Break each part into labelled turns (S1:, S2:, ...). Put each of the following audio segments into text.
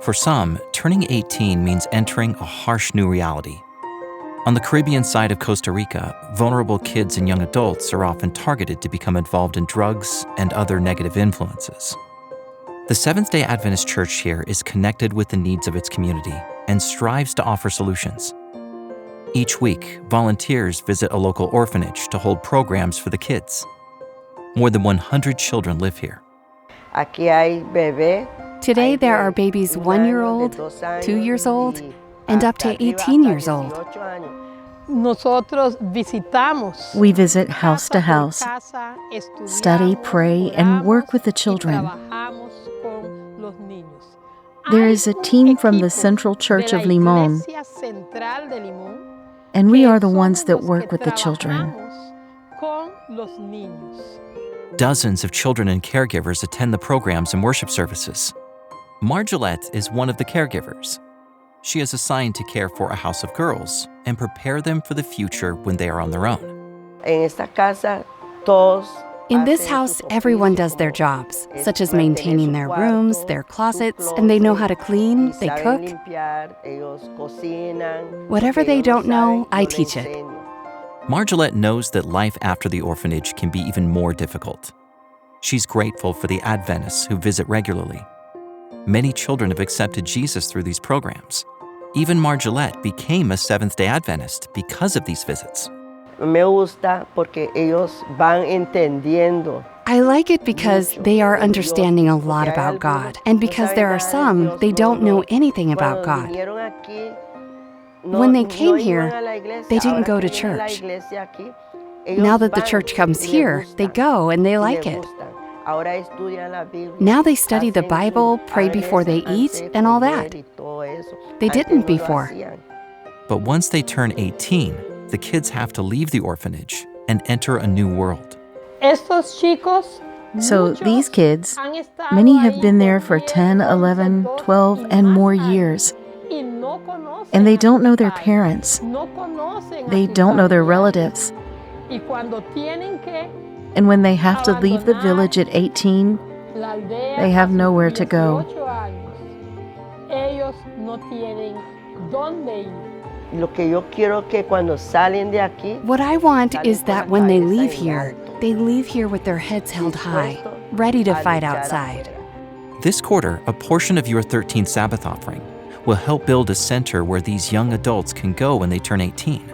S1: For some, turning 18 means entering a harsh new reality. On the Caribbean side of Costa Rica, vulnerable kids and young adults are often targeted to become involved in drugs and other negative influences. The Seventh-day Adventist Church here is connected with the needs of its community and strives to offer solutions. Each week, volunteers visit a local orphanage to hold programs for the kids. More than 100 children live here.
S2: Today, there are babies 1 year old, 2 years old, and up to 18 years old.
S3: We visit house to house, study, pray, and work with the children. There is a team from the Central Church of Limón, and we are the ones that work with the children.
S1: Dozens of children and caregivers attend the programs and worship services. Margolette is one of the caregivers. She is assigned to care for a house of girls and prepare them for the future when they are on their own.
S2: In this house, everyone does their jobs, such as maintaining their rooms, their closets, and they know how to clean, they cook. Whatever they don't know, I teach it.
S1: Margolette knows that life after the orphanage can be even more difficult. She's grateful for the Adventists who visit regularly. Many children have accepted Jesus through these programs. Even Margolette became a Seventh-day Adventist because of these visits.
S2: I like it because they are understanding a lot about God, and because there are some they don't know anything about God. When they came here, they didn't go to church. Now that the church comes here, they go and they like it. Now they study the Bible, pray before they eat, and all that. They didn't before.
S1: But once they turn 18, the kids have to leave the orphanage and enter a new world.
S3: So these kids, many have been there for 10, 11, 12, and more years. And they don't know their parents. They don't know their relatives. And when they have to leave the village at 18, they have nowhere to go.
S2: What I want is that when they leave here with their heads held high, ready to fight outside.
S1: This quarter, a portion of your 13th Sabbath offering will help build a center where these young adults can go when they turn 18.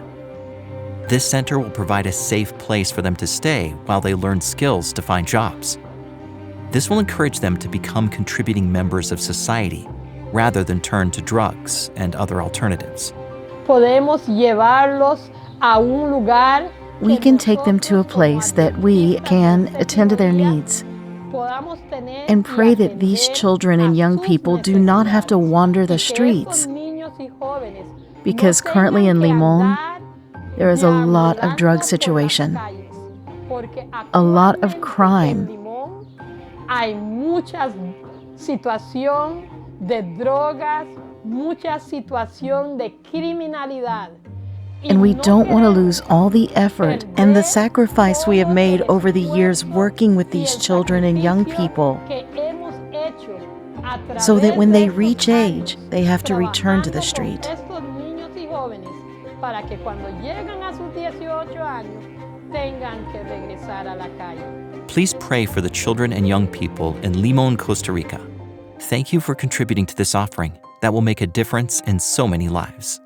S1: This center will provide a safe place for them to stay while they learn skills to find jobs. This will encourage them to become contributing members of society rather than turn to drugs and other alternatives.
S3: We can take them to a place that we can attend to their needs and pray that these children and young people do not have to wander the streets. Because currently in Limón, there is a lot of drug situation, a lot of crime. And we don't want to lose all the effort and the sacrifice we have made over the years working with these children and young people, so that when they reach age, they have to return to the street.
S1: Please pray for the children and young people in Limón, Costa Rica. Thank you for contributing to this offering that will make a difference in so many lives.